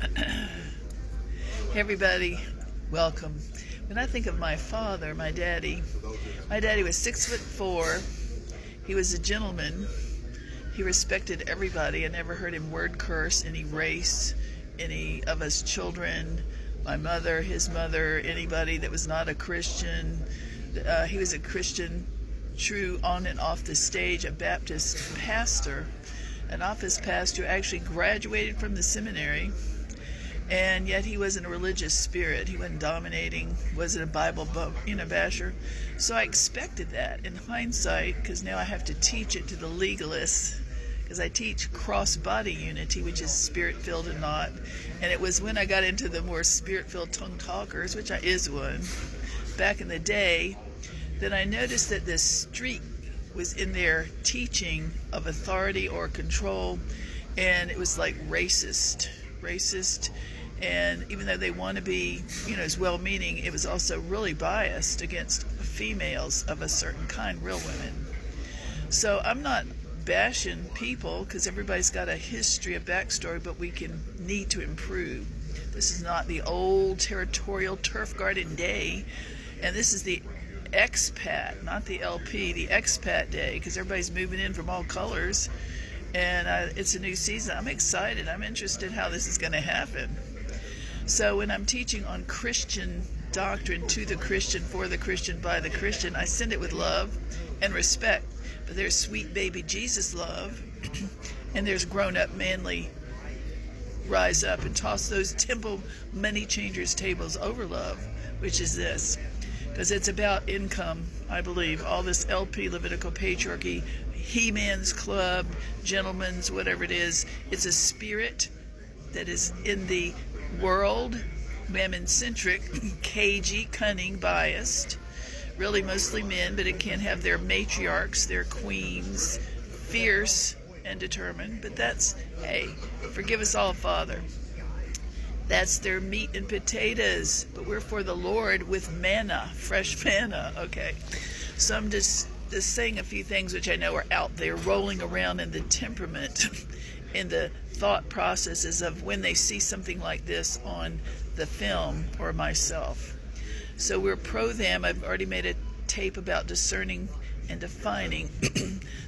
Hey everybody, welcome. When I think of my father, my daddy was 6'4". He was a gentleman. He respected everybody. I never heard him word curse any race, any of us children, my mother, his mother, anybody that was not a Christian. He was a Christian, true on and off the stage, a Baptist pastor, an office pastor, actually graduated from the seminary. And yet he wasn't a religious spirit. He wasn't dominating, wasn't a Bible basher. So I expected that in hindsight, because now I have to teach it to the legalists, because I teach cross-body unity, which is spirit-filled and not. And it was when I got into the more spirit-filled tongue talkers, which I is one, back in the day, that I noticed that this streak was in their teaching of authority or control, and it was like racist. And even though they want to be, as well-meaning, it was also really biased against females of a certain kind, real women. So I'm not bashing people, because everybody's got a history, a backstory, but we need to improve. This is not the old territorial turf garden day, and this is the expat, not the LP, the expat day, because everybody's moving in from all colors, and it's a new season. I'm excited. I'm interested how this is going to happen. So when I'm teaching on Christian doctrine, to the Christian, for the Christian, by the Christian, I send it with love and respect. But there's sweet baby Jesus love, and there's grown-up manly rise up and toss those temple money changers tables over love, which is this. Because it's about income, I believe. All this LP, Levitical patriarchy, He-Man's Club, gentlemen's, whatever it is, it's a spirit that is in the world, mammon-centric, cagey, cunning, biased, really mostly men, but it can have their matriarchs, their queens, fierce and determined, but that's, hey, forgive us all, Father. That's their meat and potatoes, but we're for the Lord with manna, fresh manna, okay? So I'm just saying a few things which I know are out there, rolling around in the temperament, in the thought processes of when they see something like this on the film or myself. So we're pro them. I've already made a tape about discerning and defining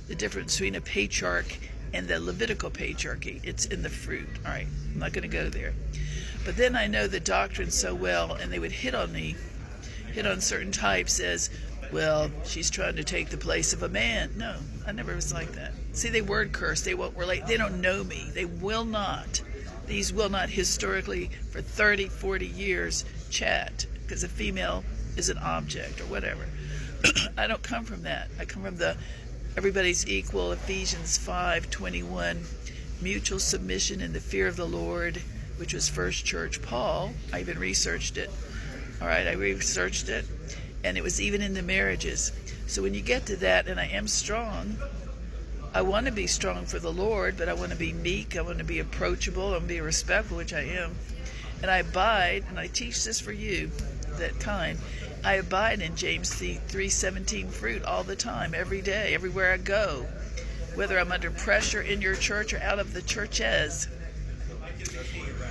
the difference between a patriarch and the Levitical patriarchy. It's in the fruit. All right, I'm not going to go there. But then I know the doctrine so well, and they would hit on certain types as, well, she's trying to take the place of a man. No, I never was like that. See, they word curse. They won't relate. They don't know me. They will not. These will not historically, for 30, 40 years, chat, because a female is an object or whatever. I don't come from that. I come from the everybody's equal, Ephesians 5:21, mutual submission in the fear of the Lord, which was First Church Paul. I even researched it. All right, I researched it. And it was even in the marriages. So when you get to that, and I am strong, I want to be strong for the Lord, but I want to be meek, I want to be approachable, I want to be respectful, which I am. And I abide, and I teach this for you, that kind. I abide in James 3:17 fruit all the time, every day, everywhere I go, whether I'm under pressure in your church or out of the churches.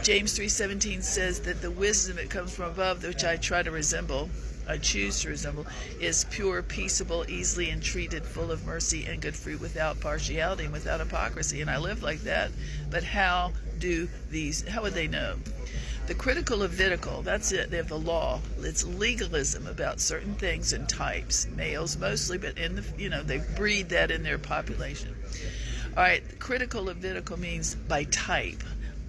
James 3:17 says that the wisdom that comes from above, which I try to resemble, I choose to resemble, is pure, peaceable, easily entreated, full of mercy and good fruit, without partiality and without hypocrisy. And I live like that. But how would they know? The critical Levitical, that's it. They have the law. It's legalism about certain things and types, males mostly, but they breed that in their population. All right, the critical Levitical means by type.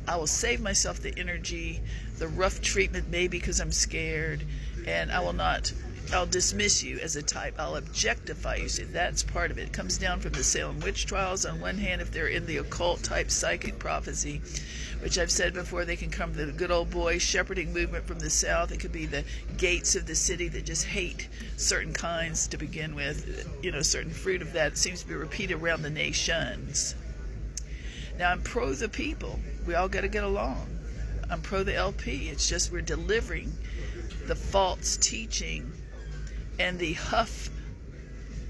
I will save myself the energy, the rough treatment, maybe because I'm scared, and I'll dismiss you as a type. I'll objectify you. See, that's part of it. It comes down from the Salem witch trials on one hand, if they're in the occult type psychic prophecy, which I've said before, they can come to the good old boy shepherding movement from the south. It could be the gates of the city that just hate certain kinds to begin with. Certain fruit of that seems to be repeated around the nations. Now, I'm pro the people. We all got to get along. I'm pro the LP. It's just we're delivering the false teaching and the huff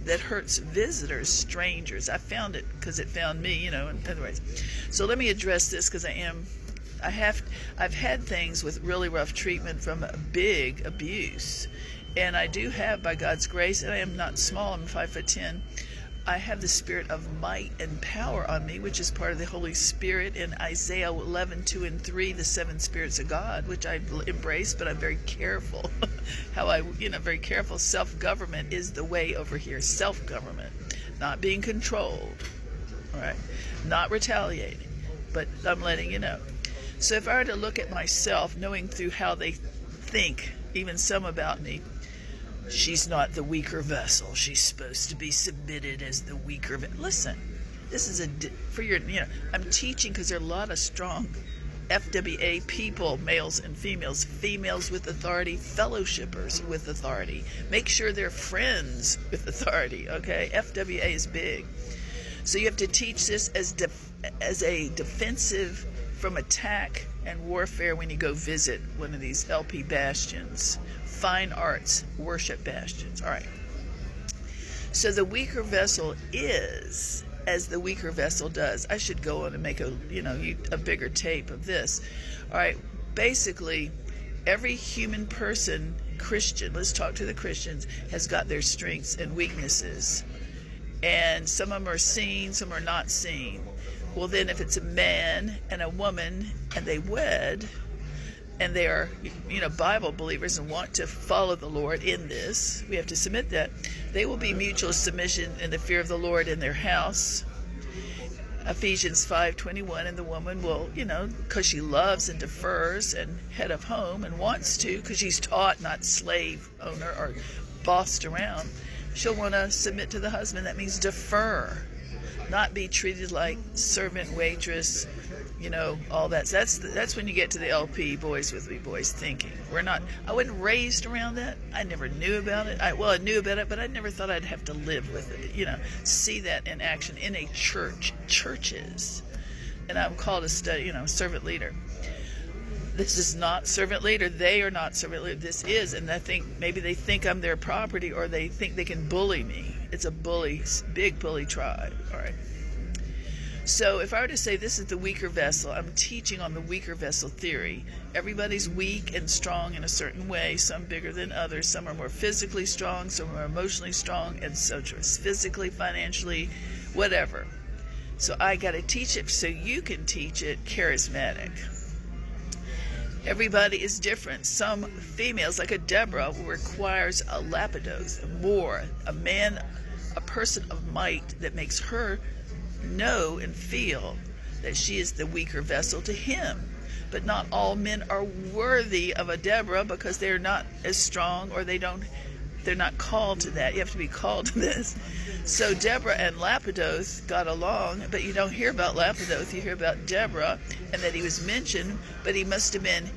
that hurts visitors, strangers. I found it because it found me, in other ways. So let me address this, because I I've had things with really rough treatment from a big abuse, and I do have, by God's grace, and I am not small, I'm 5'10", I have the spirit of might and power on me, which is part of the Holy Spirit in Isaiah 11:2-3, the 7 spirits of God, which I embrace, but I'm very careful. Very careful. Self-government is the way over here. Self-government, not being controlled, all right, not retaliating, but I'm letting you know. So if I were to look at myself, knowing through how they think, even some about me, she's not the weaker vessel. She's supposed to be submitted as the weaker vessel. Listen, this is I'm teaching because there are a lot of strong FWA people, males and females with authority, fellowshippers with authority. Make sure they're friends with authority, okay? FWA is big. So you have to teach this as a defensive from attack and warfare when you go visit one of these LP bastions. Fine arts, worship bastions. All right. So the weaker vessel is as the weaker vessel does. I should go on and make a bigger tape of this. All right. Basically, every human person, Christian, let's talk to the Christians, has got their strengths and weaknesses. And some of them are seen, some are not seen. Well, then if it's a man and a woman and they wed, and they are, Bible believers and want to follow the Lord in this, we have to submit that. They will be mutual submission in the fear of the Lord in their house. Ephesians 5:21, and the woman will, because she loves and defers and head of home and wants to, because she's taught, not slave owner or bossed around, she'll want to submit to the husband. That means defer, not be treated like servant, waitress, all that. So that's when you get to the LP, boys with me boys thinking. I wasn't raised around that. I never knew about it. I knew about it, but I never thought I'd have to live with it, see that in action in a churches. And I'm called a study, servant leader. This is not servant leader. They are not servant leader. This is, and I think maybe they think I'm their property, or they think they can bully me. It's a big bully tribe. All right. So if I were to say this is the weaker vessel, I'm teaching on the weaker vessel theory. Everybody's weak and strong in a certain way, some bigger than others. Some are more physically strong, some are emotionally strong, and so physically, financially, whatever. So I got to teach it so you can teach it charismatic. Everybody is different. Some females, like a Deborah, requires a lapidos, a person of might that makes her know and feel that she is the weaker vessel to him. But not all men are worthy of a Deborah because they're not as strong, or they're not called to that. You have to be called to this. So Deborah and Lapidoth got along, but you don't hear about Lapidoth. You hear about Deborah, and that he was mentioned, but he must have been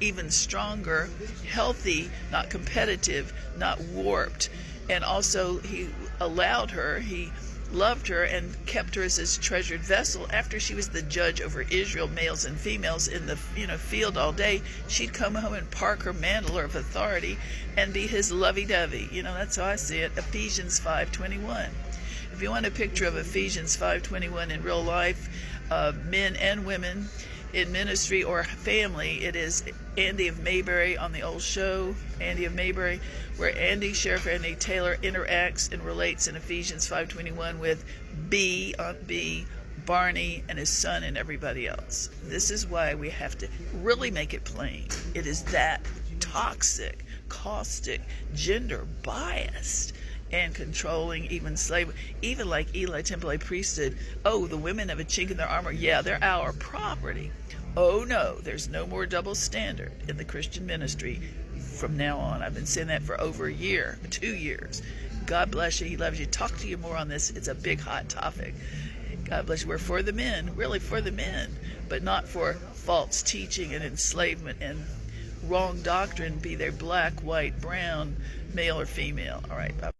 even stronger, healthy, not competitive, not warped. And also he loved her and kept her as his treasured vessel. After she was the judge over Israel, males and females in the field all day, she'd come home and park her mantle of authority and be his lovey-dovey. That's how I see it. Ephesians 5:21. If you want a picture of Ephesians 5:21 in real life, men and women in ministry or family, it is Andy of Mayberry on the old show, Andy of Mayberry, where Sheriff Andy Taylor interacts and relates in Ephesians 5:21 with Aunt B, Barney, and his son and everybody else. This is why we have to really make it plain. It is that toxic, caustic, gender biased, and controlling, even slave, even like Eli Temple priesthood. Oh, the women have a chink in their armor. Yeah, they're our property. Oh no, there's no more double standard in the Christian ministry from now on. I've been saying that for over a year, 2 years. God bless you. He loves you. Talk to you more on this. It's a big, hot topic. God bless you. We're for the men, really for the men, but not for false teaching and enslavement and wrong doctrine, be they black, white, brown, male or female. All right, bye.